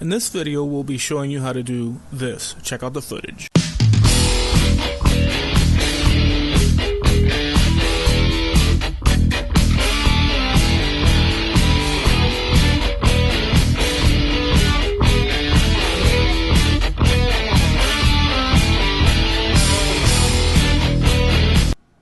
In this video, we'll be showing you how to do this. Check out the footage.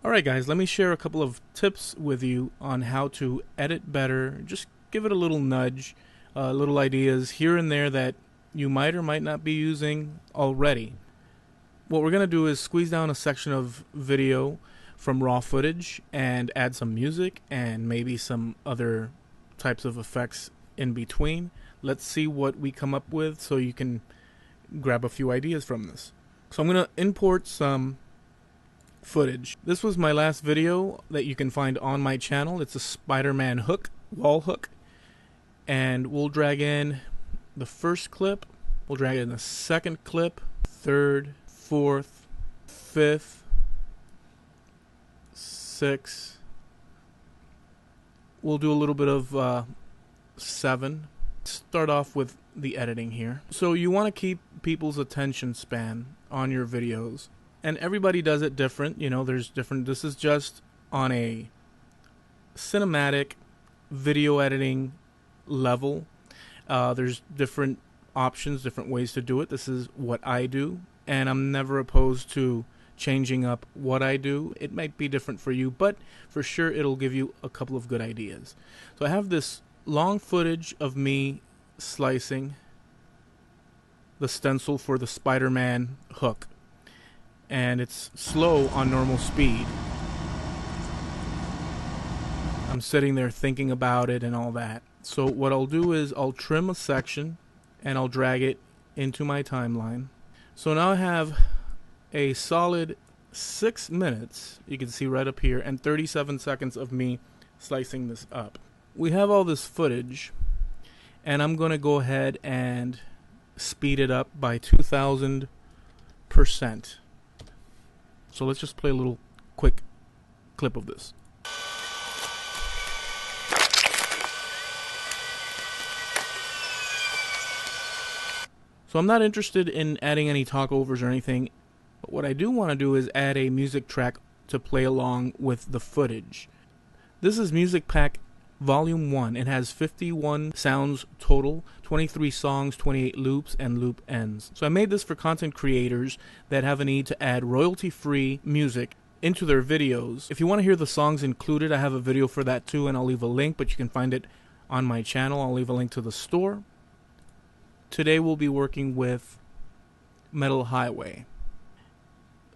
Alright guys, let me share a couple of tips with you on how to edit better. Just give it a little nudge. Little ideas here and there that you might or might not be using already. What we're going to do is squeeze down a section of video from raw footage and add some music and maybe some other types of effects in between. Let's see what we come up with so you can grab a few ideas from this. So I'm going to import some footage. This was my last video that you can find on my channel. It's a Spider-Man hook, wall hook. And we'll drag in the first clip, we'll drag in the second clip, third, fourth, fifth, sixth. We'll do a little bit of 7. Start off with the editing here. So you want to keep people's attention span on your videos. And everybody does it different. You know, there's different. This is just on a cinematic video editing level. There's different options, different ways to do it. This is what I do, and I'm never opposed to changing up what I do. It might be different for you, but for sure it'll give you a couple of good ideas. So I have this long footage of me slicing the stencil for the Spider-Man hook, and it's slow on normal speed. I'm sitting there thinking about it and all that. So what I'll do is I'll trim a section and I'll drag it into my timeline. So now I have a solid 6 minutes, you can see right up here, and 37 seconds of me slicing this up. We have all this footage, and I'm going to go ahead and speed it up by 2,000%. So let's just play a little quick clip of this. So I'm not interested in adding any talkovers or anything, but what I do want to do is add a music track to play along with the footage. This is Music Pack Volume 1. It has 51 sounds total, 23 songs, 28 loops, and loop ends. So I made this for content creators that have a need to add royalty-free music into their videos. If you want to hear the songs included, I have a video for that too, and I'll leave a link, but you can find it on my channel. I'll leave a link to the store. Today we'll be working with Metal Highway.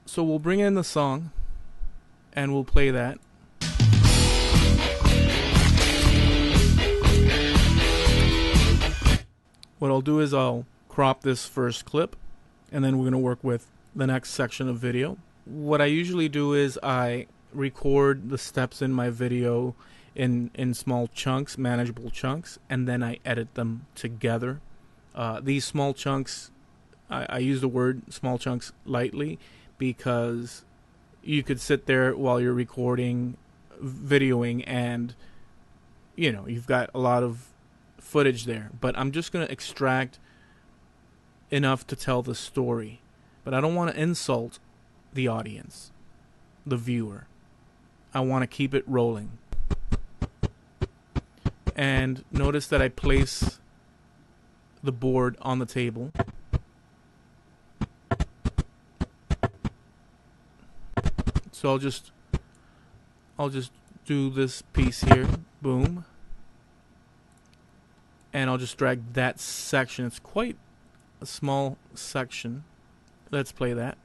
So we'll bring in the song and we'll play that. What I'll do is I'll crop this first clip and then we're going to work with the next section of video. What I usually do is I record the steps in my video in small chunks, manageable chunks, and then I edit them together. These small chunks, I use the word small chunks lightly because you could sit there while you're recording, videoing, and you know, you've got a lot of footage there. But I'm just going to extract enough to tell the story. But I don't want to insult the audience, the viewer. I want to keep it rolling. And notice that I place the board on the table. So I'll just do this piece here, boom, and I'll just drag that section. It's quite a small section. Let's play that.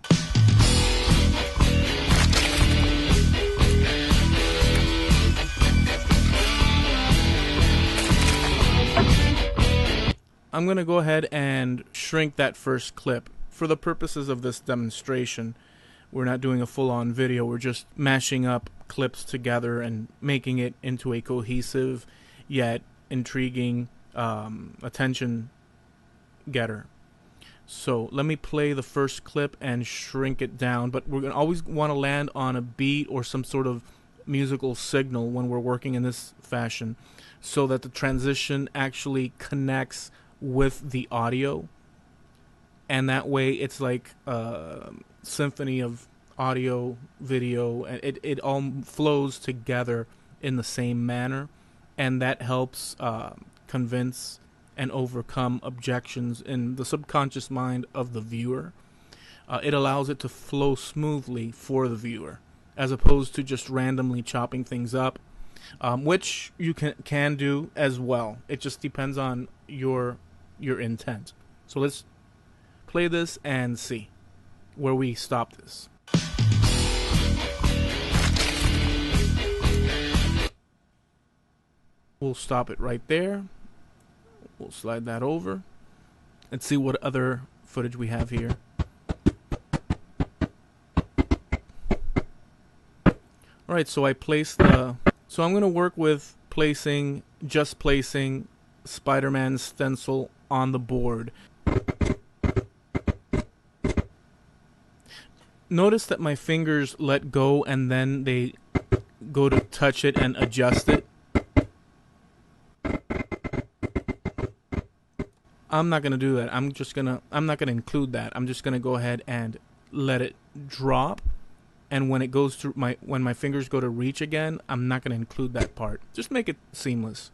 I'm going to go ahead and shrink that first clip. For the purposes of this demonstration, we're not doing a full-on video. We're just mashing up clips together and making it into a cohesive yet intriguing attention getter. So let me play the first clip and shrink it down, but we're going to always want to land on a beat or some sort of musical signal when we're working in this fashion so that the transition actually connects with the audio, and that way it's like a symphony of audio, video, and it all flows together in the same manner, and that helps convince and overcome objections in the subconscious mind of the viewer. It allows it to flow smoothly for the viewer, as opposed to just randomly chopping things up, which you can do as well. It just depends on your intent. So let's play this and see where we stop this. We'll stop it right there. We'll slide that over and see what other footage we have here. Alright, so I placed so I'm going to work with placing Spider-Man's stencil on the board. Notice that my fingers let go and then they go to touch it and adjust it. I'm not going to do that. I'm not going to include that. I'm just going to go ahead and let it drop. And when it goes through when my fingers go to reach again, I'm not going to include that part. Just make it seamless.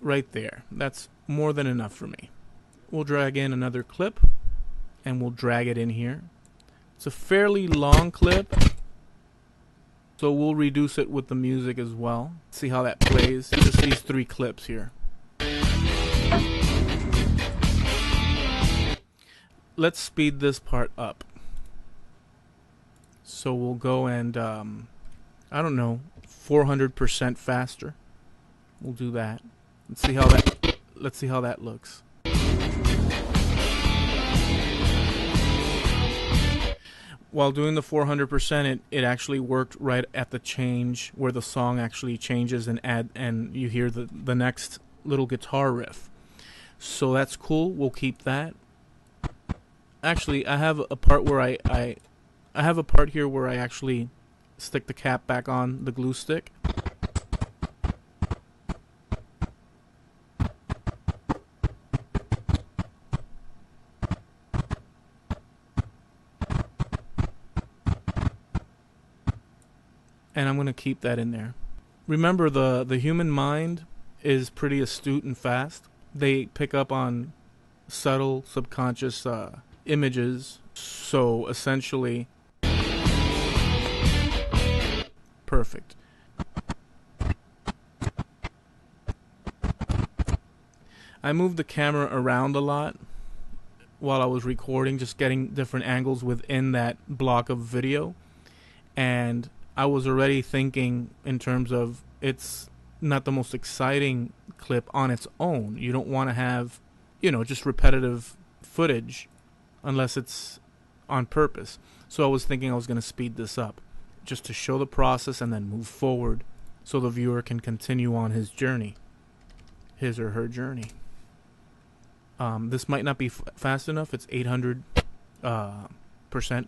Right there. That's more than enough for me. We'll drag in another clip and we'll drag it in here. It's a fairly long clip, so we'll reduce it with the music as well. See how that plays. Just these 3 clips here. Let's speed this part up. So we'll go and, I don't know, 400% faster. We'll do that. Let's see how that looks. While doing the 400%, it actually worked right at the change where the song actually changes and you hear the next little guitar riff. So that's cool. We'll keep that. Actually, I have a part where I have a part here where I actually stick the cap back on the glue stick. And I'm going to keep that in there. Remember, the human mind is pretty astute and fast. They pick up on subtle subconscious images. So essentially, perfect. I moved the camera around a lot while I was recording, just getting different angles within that block of video. And I was already thinking in terms of it's not the most exciting clip on its own. You don't want to have, just repetitive footage unless it's on purpose. So I was thinking I was going to speed this up just to show the process and then move forward so the viewer can continue on his journey, his or her journey. This might not be fast enough. It's 800%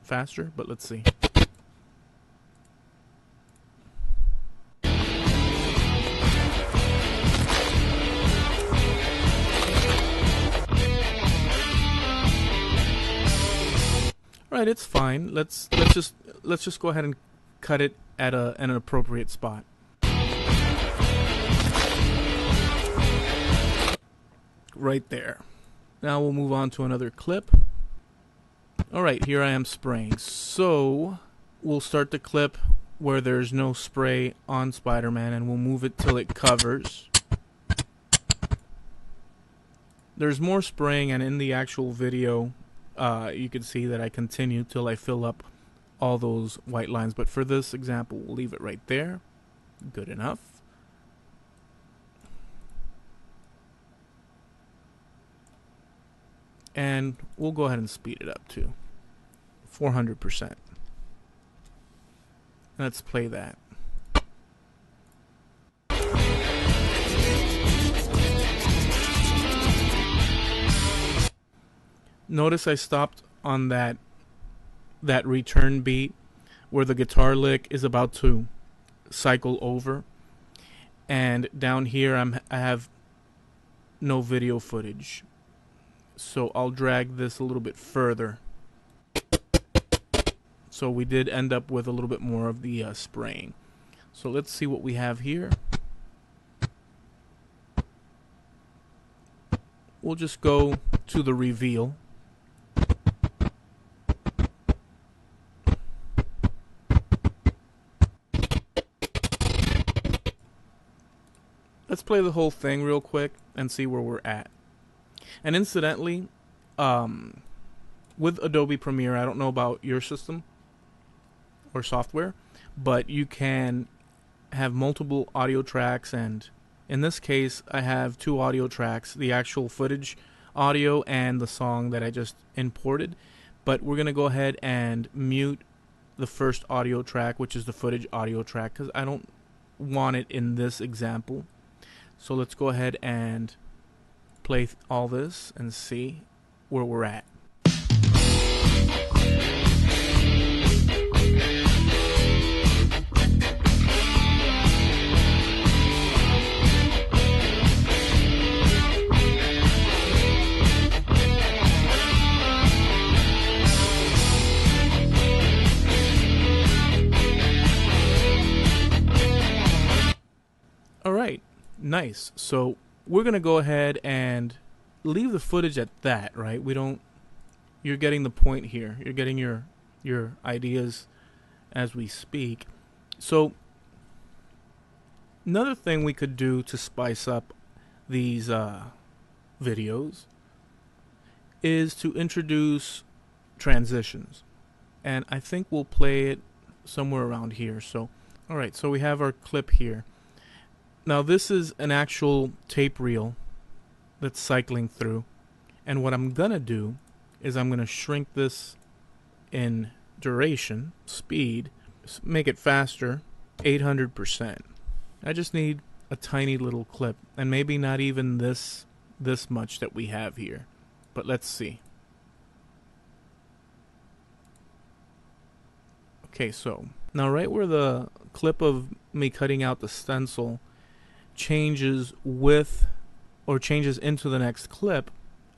faster, but let's see. Alright, it's fine. Let's just go ahead and cut it at an appropriate spot. Right there. Now we'll move on to another clip. Alright, here I am spraying. So we'll start the clip where there's no spray on Spider-Man and we'll move it till it covers. There's more spraying, and in the actual video you can see that I continue till I fill up all those white lines, but for this example we'll leave it right there. Good enough. And we'll go ahead and speed it up to 400%. Let's play that. Notice I stopped on that return beat where the guitar lick is about to cycle over, and down here I have no video footage. So I'll drag this a little bit further. So we did end up with a little bit more of the spraying. So let's see what we have here. We'll just go to the reveal. Let's play the whole thing real quick and see where we're at. And incidentally, with Adobe Premiere, I don't know about your system or software, but you can have multiple audio tracks, and in this case I have 2 audio tracks, the actual footage audio and the song that I just imported. But we're gonna go ahead and mute the first audio track, which is the footage audio track, because I don't want it in this example. So let's go ahead and play all this and see where we're at. Alright, nice. So we're going to go ahead and leave the footage at that, right? You're getting the point here. You're getting your ideas as we speak. So another thing we could do to spice up these videos is to introduce transitions. And I think we'll play it somewhere around here. So, alright, so we have our clip here. Now this is an actual tape reel that's cycling through, and what I'm gonna do is I'm gonna shrink this in duration, speed, make it faster, 800%. I just need a tiny little clip, and maybe not even this much that we have here, but let's see. Okay, so now right where the clip of me cutting out the stencil changes with or changes into the next clip,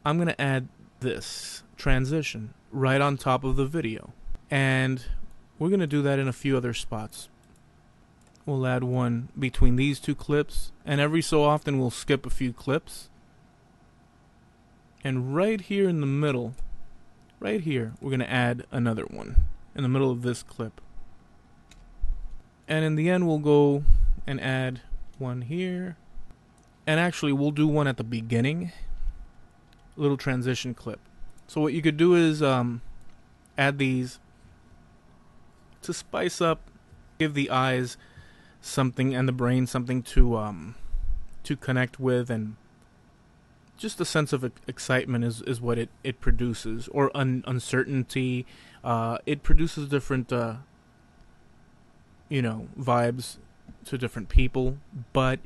I'm going to add this transition right on top of the video. And we're going to do that in a few other spots. We'll add one between these 2 clips, and every so often we'll skip a few clips. And right here in the middle, right here, we're going to add another one in the middle of this clip. And in the end we'll go and add one here, and actually we'll do one at the beginning, little transition clip. So what you could do is add these to spice up, give the eyes something and the brain something to connect with, and just a sense of excitement is what it produces, or uncertainty. It produces different vibes to different people, but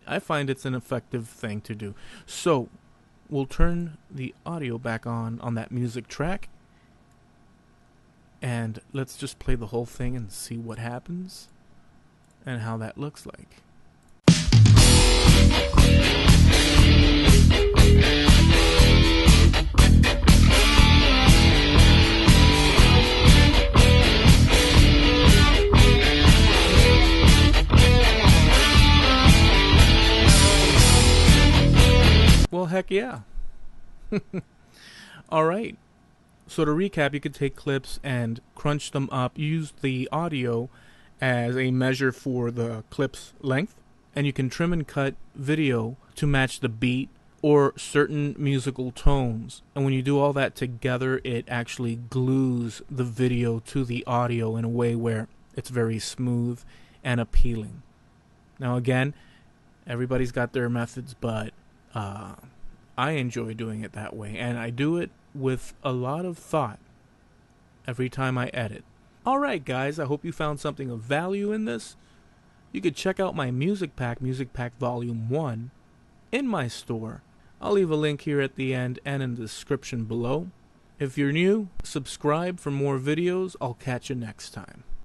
I find it's an effective thing to do. So we'll turn the audio back on that music track, and let's just play the whole thing and see what happens and how that looks like. Well, heck yeah. Alright, so to recap, you could take clips and crunch them up, use the audio as a measure for the clip's length, and you can trim and cut video to match the beat or certain musical tones. And when you do all that together, it actually glues the video to the audio in a way where it's very smooth and appealing. Now again, everybody's got their methods, but I enjoy doing it that way, and I do it with a lot of thought every time I edit. Alright guys, I hope you found something of value in this. You could check out my Music Pack Volume 1, in my store. I'll leave a link here at the end and in the description below. If you're new, subscribe for more videos. I'll catch you next time.